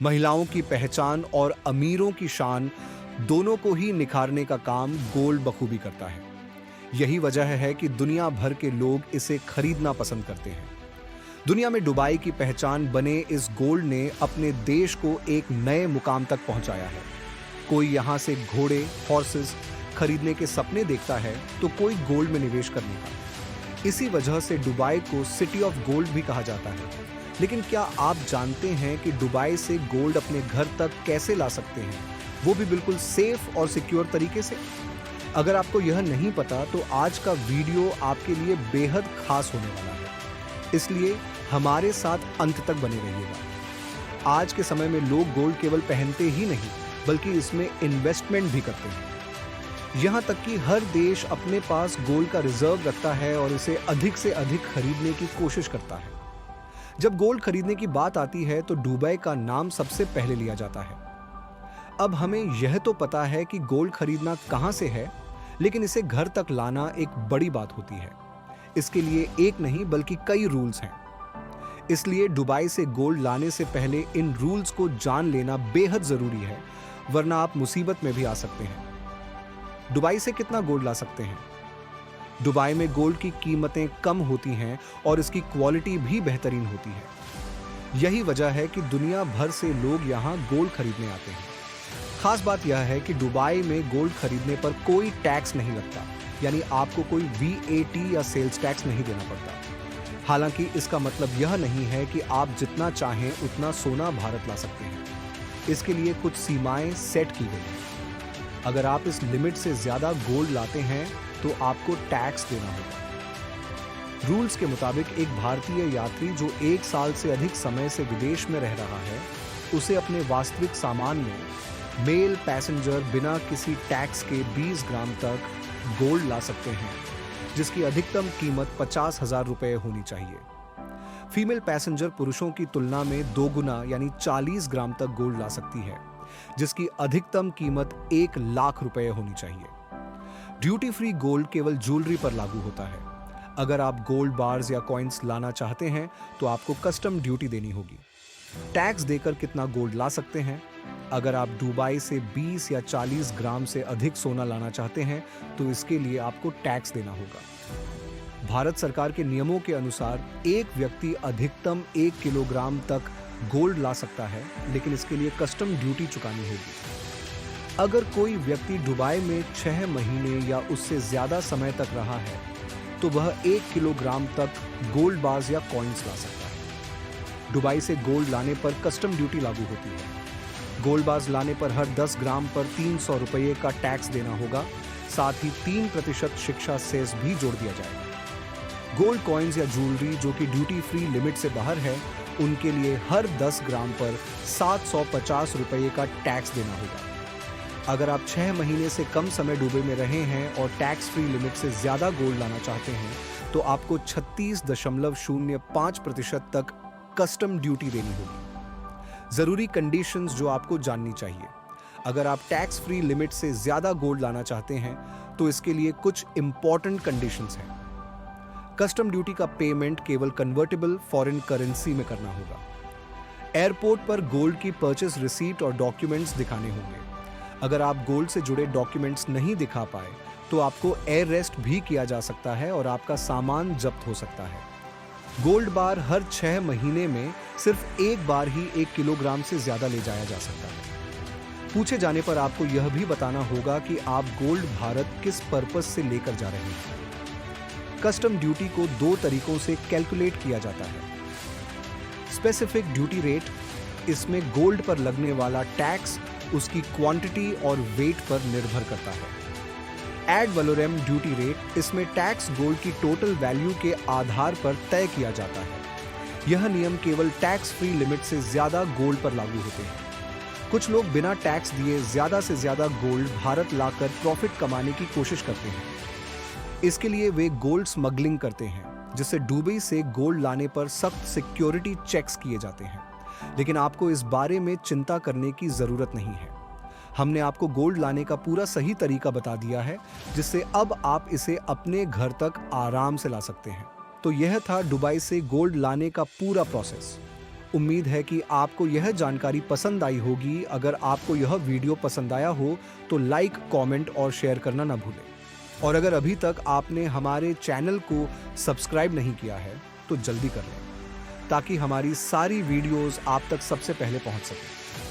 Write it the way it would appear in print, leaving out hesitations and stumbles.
महिलाओं की पहचान और अमीरों की शान दोनों को ही निखारने का काम गोल्ड बखूबी करता है। यही वजह है कि दुनिया भर के लोग इसे खरीदना पसंद करते हैं। दुनिया में दुबई की पहचान बने इस गोल्ड ने अपने देश को एक नए मुकाम तक पहुंचाया है। कोई यहाँ से घोड़े, हॉर्सेस खरीदने के सपने देखता है तो कोई गोल्ड में निवेश करने का। इसी वजह से दुबई को सिटी ऑफ गोल्ड भी कहा जाता है। लेकिन क्या आप जानते हैं कि दुबई से गोल्ड अपने घर तक कैसे ला सकते हैं, वो भी बिल्कुल सेफ और सिक्योर तरीके से? अगर आपको यह नहीं पता तो आज का वीडियो आपके लिए बेहद खास होने वाला है, इसलिए हमारे साथ अंत तक बने रहिएगा। आज के समय में लोग गोल्ड केवल पहनते ही नहीं बल्कि इसमें इन्वेस्टमेंट भी करते हैं। यहाँ तक कि हर देश अपने पास गोल्ड का रिजर्व रखता है और इसे अधिक से अधिक खरीदने की कोशिश करता है। जब गोल्ड खरीदने की बात आती है तो दुबई का नाम सबसे पहले लिया जाता है। अब हमें यह तो पता है कि गोल्ड खरीदना कहां से है, लेकिन इसे घर तक लाना एक बड़ी बात होती है। इसके लिए एक नहीं बल्कि कई रूल्स हैं। इसलिए दुबई से गोल्ड लाने से पहले इन रूल्स को जान लेना बेहद जरूरी है, वरना आप मुसीबत में भी आ सकते हैं। दुबई से कितना गोल्ड ला सकते हैं? दुबई में गोल्ड की कीमतें कम होती हैं और इसकी क्वालिटी भी बेहतरीन होती है। यही वजह है कि दुनिया भर से लोग यहाँ गोल्ड खरीदने आते हैं। खास बात यह है कि दुबई में गोल्ड खरीदने पर कोई टैक्स नहीं लगता, यानी आपको कोई VAT या सेल्स टैक्स नहीं देना पड़ता। हालांकि इसका मतलब यह नहीं है कि आप जितना चाहें उतना सोना भारत ला सकते हैं। इसके लिए कुछ सीमाएं सेट की गई हैं। अगर आप इस लिमिट से ज्यादा गोल्ड लाते हैं तो आपको टैक्स देना होगा। रूल्स के मुताबिक एक भारतीय यात्री जो 1 साल से अधिक समय से विदेश में रह रहा है, उसे अपने वास्तविक सामान में मेल पैसेंजर बिना किसी टैक्स के 20 ग्राम तक गोल्ड ला सकते हैं, जिसकी अधिकतम कीमत 50,000 रुपए होनी चाहिए। फीमेल पैसेंजर पुरुषों की तुलना में 2 गुना यानी 40 ग्राम तक गोल्ड ला सकती है, जिसकी अधिकतम कीमत 1 लाख रुपए होनी चाहिए। ड्यूटी फ्री गोल्ड केवल ज्वेलरी पर लागू होता है। अगर आप गोल्ड बार्स या कॉइन्स लाना चाहते हैं तो आपको कस्टम ड्यूटी देनी होगी। टैक्स देकर कितना गोल्ड ला सकते हैं? अगर आप दुबई से 20 या 40 ग्राम से अधिक सोना लाना चाहते हैं तो इसके लिए आपको टैक्स देना होगा। भारत सरकार के नियमों के अनुसार एक व्यक्ति अधिकतम 1 किलोग्राम तक गोल्ड ला सकता है, लेकिन इसके लिए कस्टम ड्यूटी चुकानी होगी। अगर कोई व्यक्ति दुबई में 6 महीने या उससे ज्यादा समय तक रहा है तो वह 1 किलोग्राम तक गोल्ड बार्स या कॉइन्स ला सकता है। दुबई से गोल्ड लाने पर कस्टम ड्यूटी लागू होती है। गोल्ड बार्स लाने पर हर 10 ग्राम पर 300 रुपये का टैक्स देना होगा। साथ ही 3% शिक्षा सेस भी जोड़ दिया जाएगा। गोल्ड कॉइन्स या ज्वेलरी जो कि ड्यूटी फ्री लिमिट से बाहर है, उनके लिए हर 10 ग्राम पर 750 रुपये का टैक्स देना होगा। अगर आप 6 महीने से कम समय दुबई में रहे हैं और टैक्स फ्री लिमिट से ज्यादा गोल्ड लाना चाहते हैं तो आपको 36.05% तक कस्टम ड्यूटी देनी होगी। जरूरी कंडीशंस जो आपको जाननी चाहिए। अगर आप टैक्स फ्री लिमिट से ज्यादा गोल्ड लाना चाहते हैं तो इसके लिए कुछ इंपॉर्टेंट कंडीशंस हैं। कस्टम ड्यूटी का पेमेंट केवल कन्वर्टेबल फॉरेन करेंसी में करना होगा। एयरपोर्ट पर गोल्ड की परचेस रिसीट और डॉक्यूमेंट्स दिखाने होंगे। अगर आप गोल्ड से जुड़े डॉक्यूमेंट्स नहीं दिखा पाए तो आपको अरेस्ट भी किया जा सकता है और आपका सामान जब्त हो सकता है। गोल्ड बार हर 6 महीने में सिर्फ एक बार ही 1 किलोग्राम से ज्यादा ले जाया जा सकता है। पूछे जाने पर आपको यह भी बताना होगा कि आप गोल्ड भारत किस पर्पस से लेकर जा रहे हैं। कस्टम ड्यूटी को 2 तरीकों से कैलकुलेट किया जाता है। स्पेसिफिक ड्यूटी रेट, इसमें गोल्ड पर लगने वाला टैक्स उसकी क्वांटिटी और वेट पर निर्भर करता है। एड वलोरम ड्यूटी रेट, इसमें टैक्स गोल्ड की टोटल वैल्यू के आधार पर तय किया जाता है। यह नियम केवल टैक्स फ्री लिमिट से ज्यादा गोल्ड पर लागू होते हैं। कुछ लोग बिना टैक्स दिए ज्यादा से ज्यादा गोल्ड भारत लाकर प्रॉफिट कमाने की कोशिश करते हैं। इसके लिए वे गोल्ड स्मगलिंग करते हैं, जिससे दुबई से गोल्ड लाने पर सख्त सिक्योरिटी चेक्स किए जाते हैं। लेकिन आपको इस बारे में चिंता करने की जरूरत नहीं है। हमने आपको गोल्ड लाने का पूरा सही तरीका बता दिया है, जिससे अब आप इसे अपने घर तक आराम से ला सकते हैं। तो यह था दुबई से गोल्ड लाने का पूरा प्रोसेस। उम्मीद है कि आपको यह जानकारी पसंद आई होगी। अगर आपको यह वीडियो पसंद आया हो तो लाइक, कमेंट और शेयर करना ना भूलें। और अगर अभी तक आपने हमारे चैनल को सब्सक्राइब नहीं किया है तो जल्दी कर लें, ताकि हमारी सारी वीडियोस आप तक सबसे पहले पहुंच सकें।